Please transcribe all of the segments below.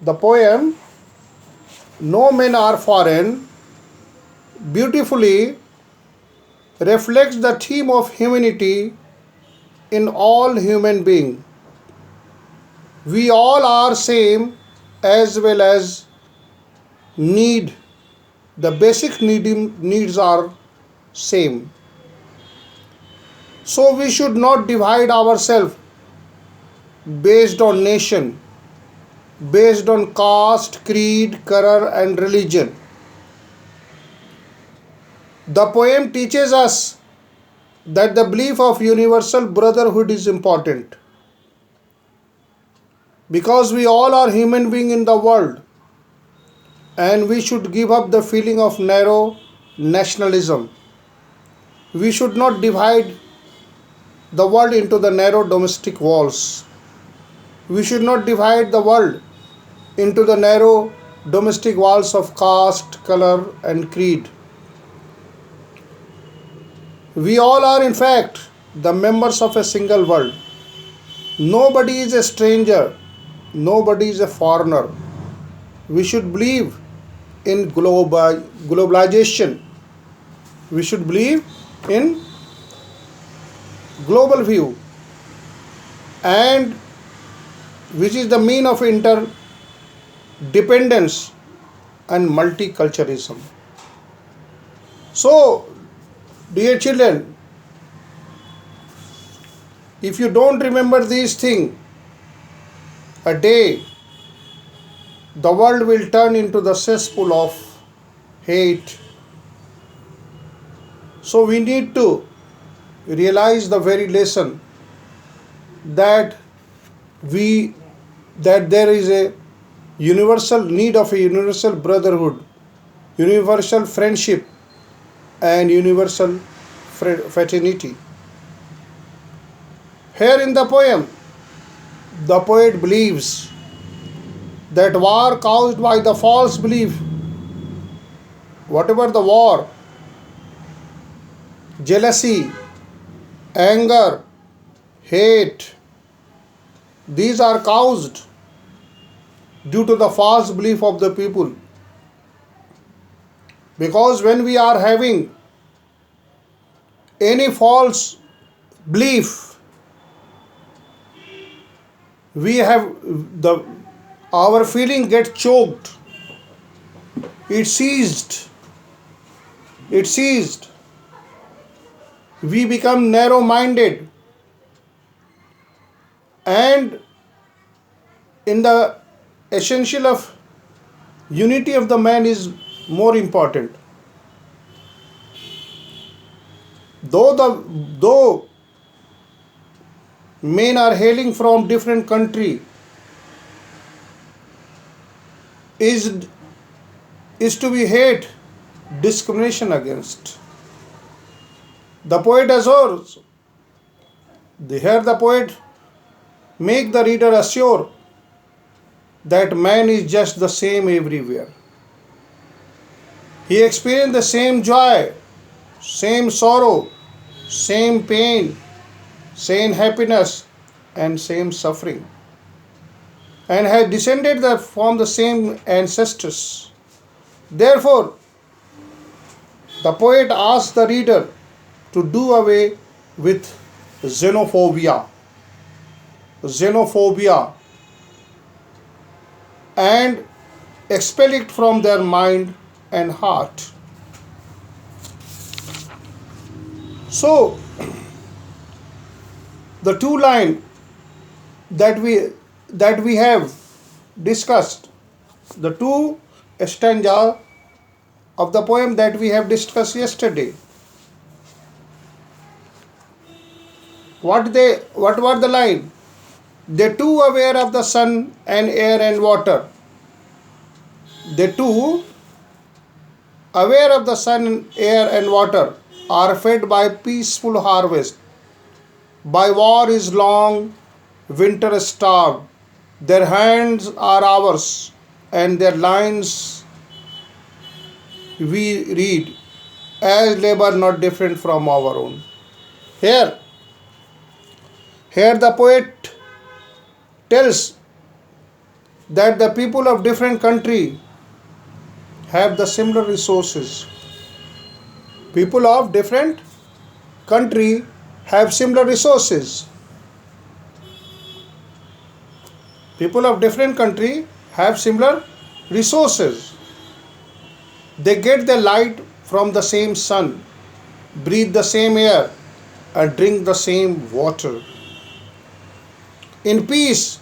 The poem No Men Are Foreign beautifully reflects the theme of humanity in all human beings. We all are same as well as need the basic needs are same. So we should not divide ourselves based on nation, based on caste, creed, color, and religion. The poem teaches us that the belief of universal brotherhood is important because we all are human beings in the world, and we should give up the feeling of narrow nationalism. We should not divide the world into the narrow domestic walls. We should not divide the world into the narrow domestic walls of caste, color, and creed. We all are, in fact, the members of a single world. Nobody is a stranger, nobody is a foreigner. We should believe in globalization. We should believe in global view, and which is the mean of interdependence and multiculturalism. So, dear children, if you don't remember these things, a day the world will turn into the cesspool of hate. So we need to realize the very lesson that we that there is a universal need of a universal brotherhood, universal friendship, and universal fraternity. Here in the poem, the poet believes that war caused by the false belief, whatever the war, jealousy, anger, hate, these are caused due to the false belief of the people. Because when we are having any false belief, we have the our feeling get choked, it ceased, we become narrow minded, and in the essential of unity of the man is more important. Though men are hailing from different country, is to be hate, discrimination against. The poet assures, here the poet make the reader assure that man is just the same everywhere. He experienced the same joy, same sorrow, same pain, same happiness, and same suffering, and has descended from the same ancestors. Therefore, the poet asks the reader to do away with xenophobia, and expel it from their mind and heart. So, the two line that we have discussed, the two stanza of the poem that we have discussed yesterday, what were the line? They too aware of the sun and air and water. They too aware of the sun, air and water are fed by peaceful harvest. By war is long, winter starved. Their hands are ours, and their lines we read as labor not different from our own. Here, here the poet tells that the people of different country have the similar resources. People of different country have similar resources. People of different country have similar resources. They get the light from the same sun, breathe the same air, and drink the same water. In peace,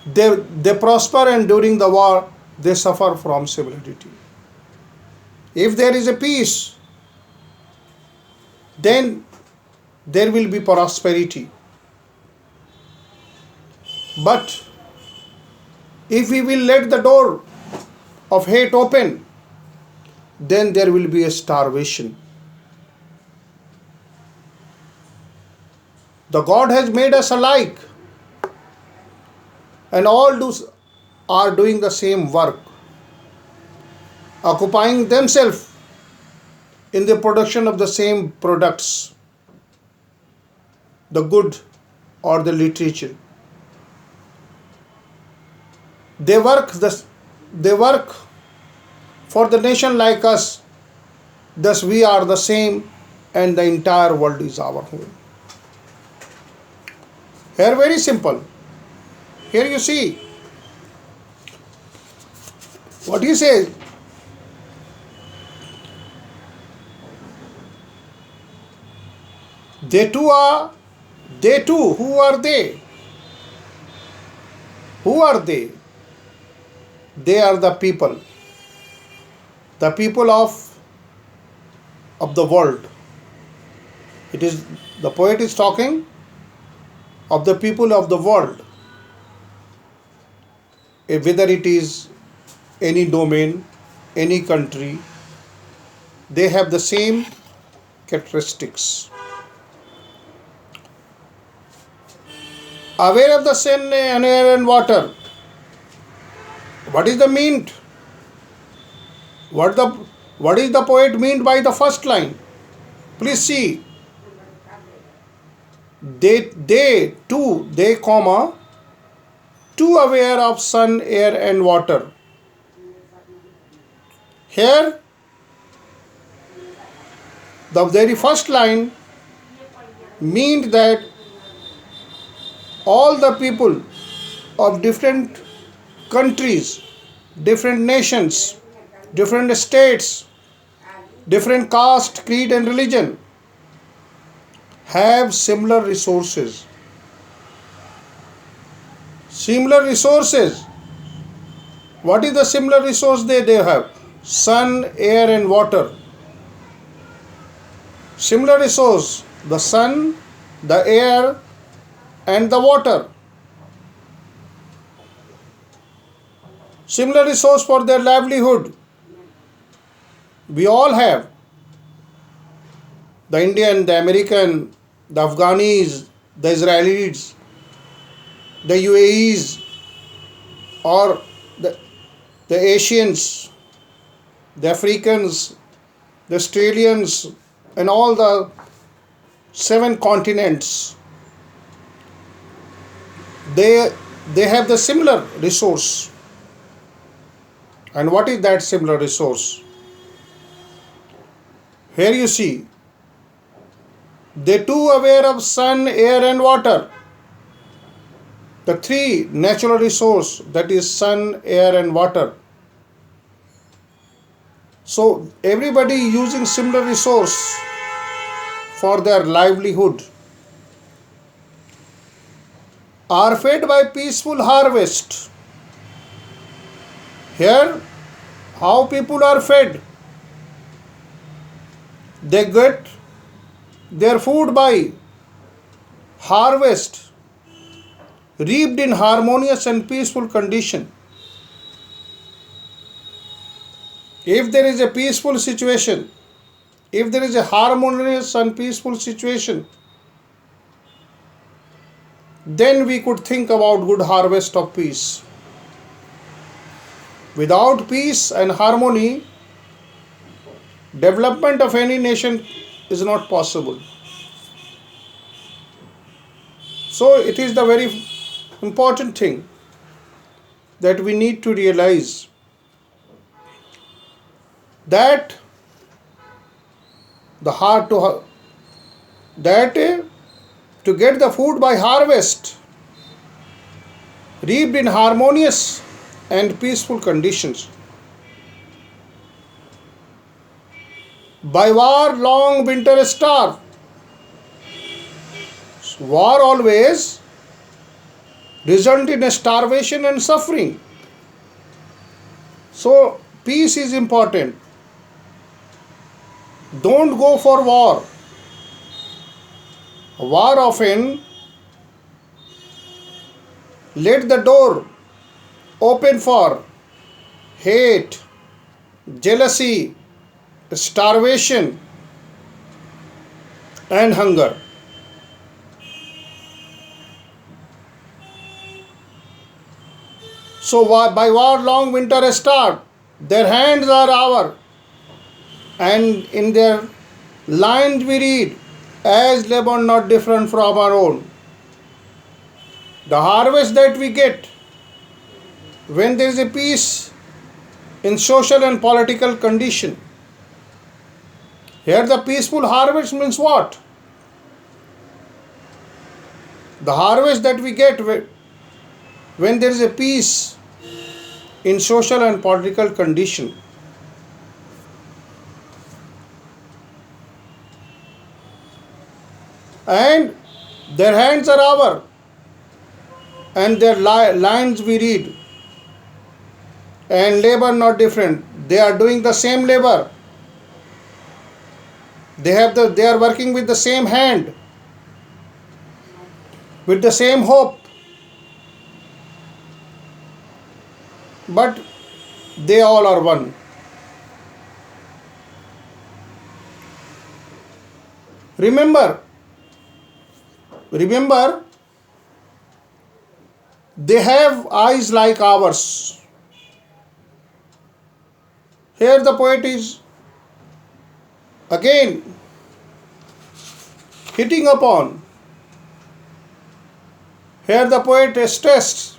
they prosper, and during the war, they suffer from severity. If there is a peace, then there will be prosperity. But if we will let the door of hate open, then there will be a starvation. The God has made us alike, and all those are doing the same work, occupying themselves in the production of the same products, the good or the literature. They work for the nation like us, thus we are the same, and the entire world is our home. Here very simple. Here you see what he says. They too, who are they? Who are they? They are the people of the world. It is the poet is talking of the people of the world, whether it is any domain, any country, they have the same characteristics. Aware of the sun and air and water. What is the mean? What is the poet mean by the first line? Please see. They comma, too aware of sun, air and water. Here, the very first line means that all the people of different countries, different nations, different states, different caste, creed and religion have similar resources. Similar resources. What is the similar resource they have? Sun, air and water. Similar resource, the sun, the air and the water. Similar resource for their livelihood. We all have. The Indian, the American, the Afghanis, the Israelis, the UAEs, or the Asians, the Africans, the Australians, and all the 7 continents. They have the similar resource. And what is that similar resource? Here you see, they too aware of sun, air and water. The 3 natural resource, that is sun, air and water. So everybody using similar resource for their livelihood are fed by peaceful harvest. Here, how people are fed? They get their food by harvest, reaped in harmonious and peaceful condition. If there is a peaceful situation, if there is a harmonious and peaceful situation, then we could think about good harvest of peace. Without peace and harmony, development of any nation is not possible. So it is the very important thing that we need to realize that the heart to that to get the food by harvest reaped in harmonious and peaceful conditions. By war long winter starve. War always result in starvation and suffering. So peace is important. Don't go for war. War often let the door open for hate, jealousy, starvation, and hunger. So by war long winter starve, their hands are our, and in their lines we read, as labor not different from our own. The harvest that we get when there is a peace in social and political condition. Here the peaceful harvest means what? The harvest that we get when there is a peace in social and political condition. And their hands are our, and their lines we read, and labor not different. They are doing the same labor. They are working with the same hand, with the same hope, but they all are one. Remember, they have eyes like ours. Here the poet is again hitting upon. Here the poet stressed,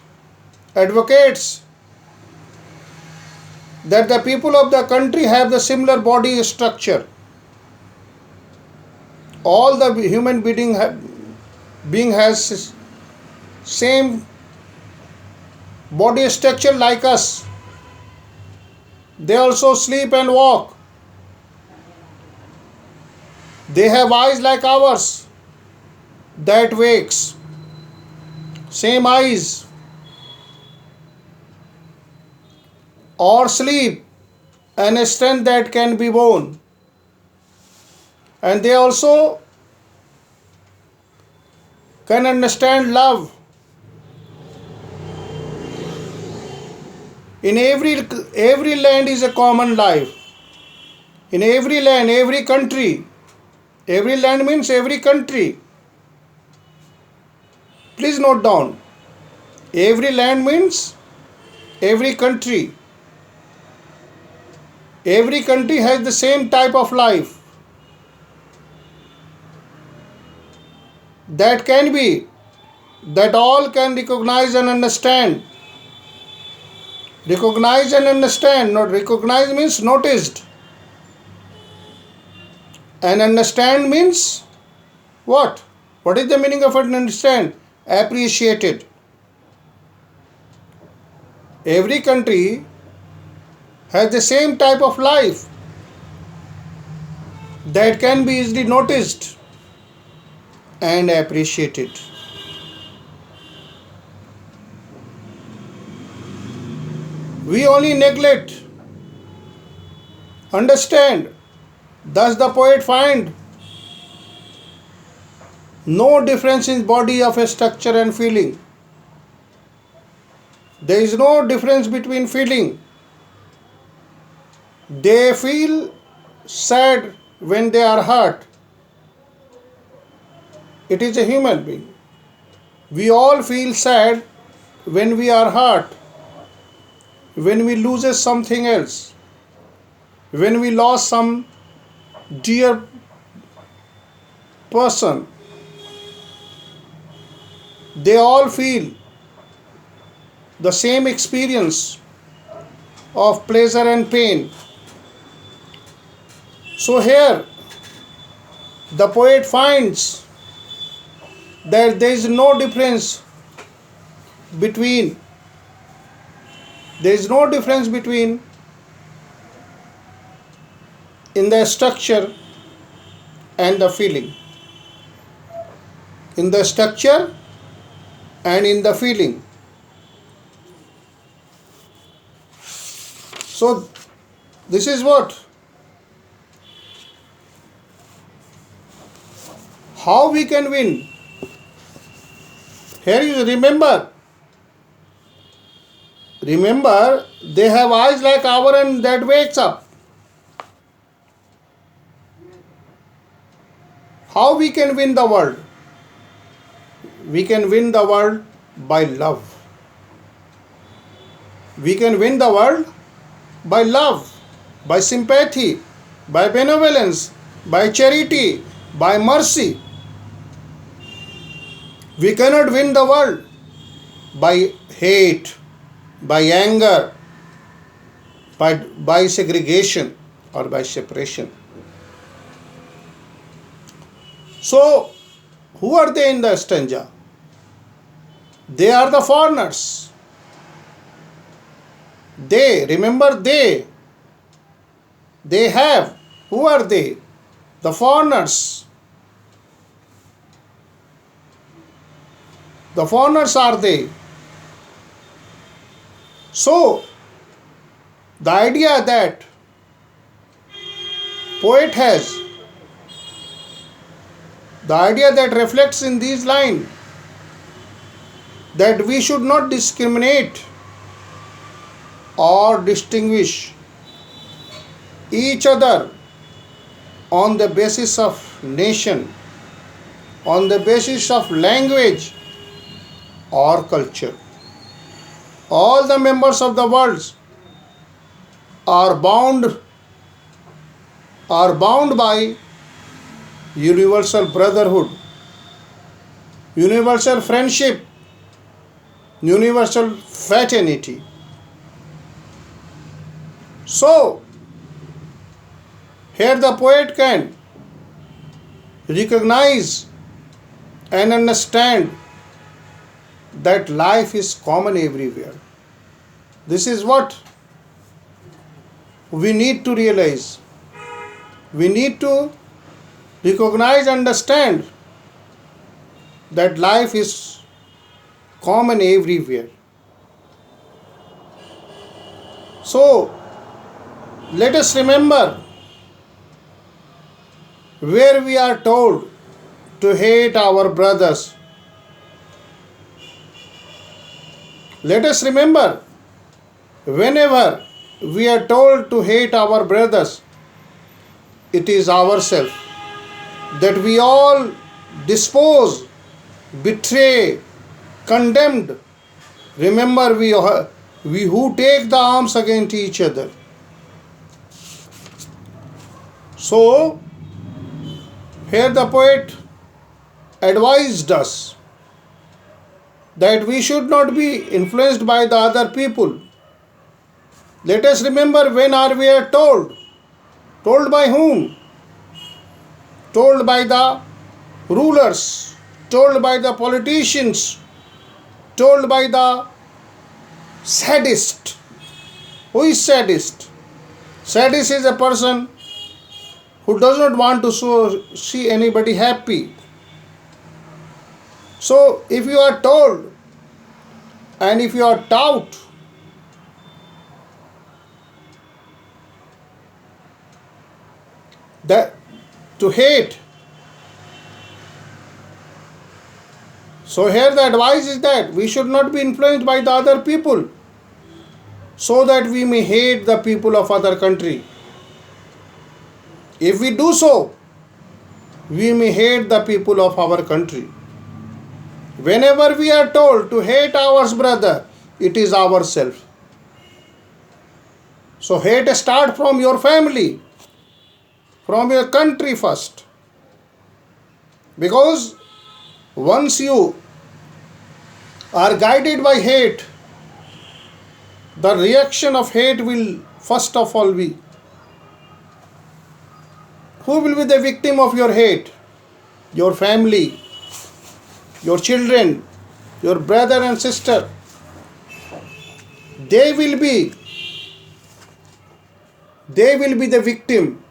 advocates that the people of the country have the similar body structure. All the human being has same body structure like us. They also sleep and walk. They have eyes like ours that wakes. Same eyes. Or sleep and a strength that can be born. And they also can understand love. In every land is a common life. In every land, every country. Every land means every country. Please note down. Every land means every country. Every country has the same type of life. That all can recognize and understand. Recognize and understand. Not recognize means noticed. And understand means what? What is the meaning of understand? Appreciated. Every country has the same type of life that can be easily noticed and appreciated. We only neglect, understand. Thus the poet find no difference in body of a structure and feeling. There is no difference between feeling. They feel sad when they are hurt. It is a human being. We all feel sad when we are hurt, when we lose something else, when we lost some dear person. They all feel. the same experience of pleasure and pain. So here the poet finds that there is no difference between in the structure and the feeling. In the structure and in the feeling. So this is what? How we can win? Here you remember, they have eyes like our and that wakes up. How we can win the world? We can win the world by love. We can win the world by love, by sympathy, by benevolence, by charity, by mercy. We cannot win the world by hate, by anger, by segregation or by separation. So, who are they in the stanza? They are the foreigners. They have. Who are they? The foreigners. The foreigners are they. So, the idea that poet has, the idea that reflects in these lines, that we should not discriminate or distinguish each other on the basis of nation, on the basis of language or culture. All the members of the world are bound by universal brotherhood, universal friendship, universal fraternity. So, here the poet can recognize and understand that life is common everywhere. This is what we need to realize. We need to recognize, understand that life is common everywhere. So, let us remember where we are told to hate our brothers. Let us remember, whenever we are told to hate our brothers, it is ourselves that we all dispose, betray, condemned. Remember, we who take the arms against each other. So, here the poet advised us that we should not be influenced by the other people. Let us remember, when are we are told? Told by whom? Told by the rulers, told by the politicians, told by the sadist. Who is sadist? Sadist is a person who does not want to see anybody happy. So, if you are told and if you are taught that to hate, so here the advice is that we should not be influenced by the other people, so that we may hate the people of other country. If we do so, we may hate the people of our country. Whenever we are told to hate our brother, it is ourself. So hate start from your family, from your country first. Because once you are guided by hate, the reaction of hate will first of all be, who will be the victim of your hate? Your family, your children, your brother and sister. They will be the victim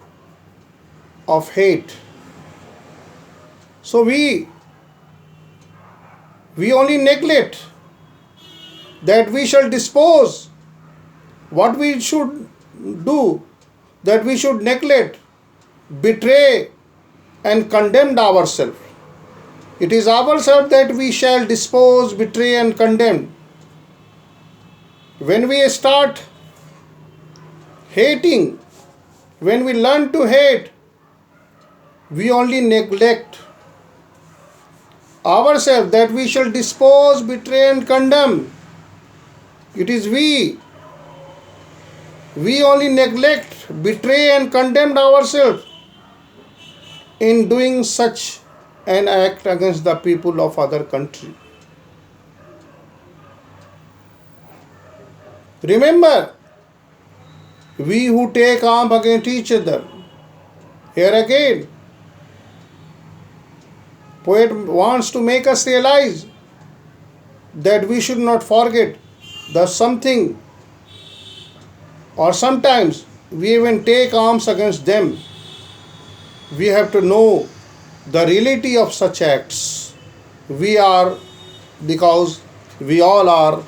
of hate. So we only neglect that we shall dispose. What we should do, that we should neglect, betray and condemn ourselves. It is ourselves that we shall dispose, betray and condemn. When we start hating, when we learn to hate, we only neglect ourselves that we shall dispose, betray and condemn. It is we only neglect, betray and condemn ourselves in doing such an act against the people of other country. Remember, we who take arm against each other. Here again, poet wants to make us realize that we should not forget the something, or sometimes we even take arms against them. We have to know the reality of such acts. Because we all are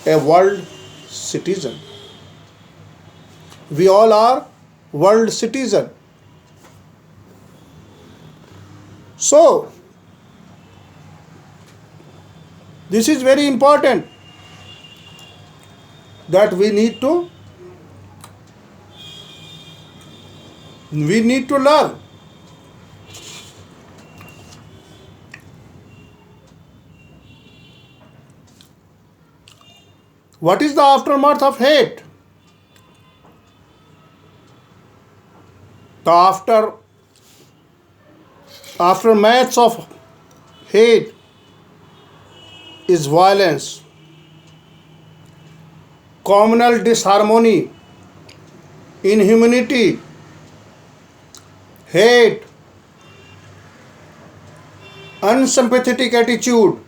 a world citizen. We all are world citizen. So, this is very important that we need to learn. What is the aftermath of hate? The aftermath of hate is violence, communal disharmony, inhumanity, hate, unsympathetic attitude.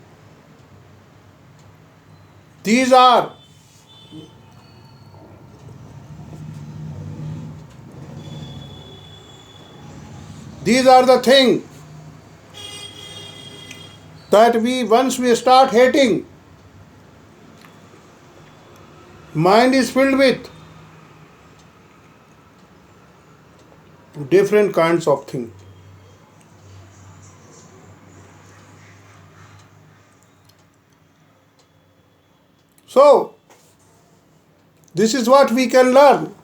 These are the things that once we start hating, mind is filled with different kinds of things. So, this is what we can learn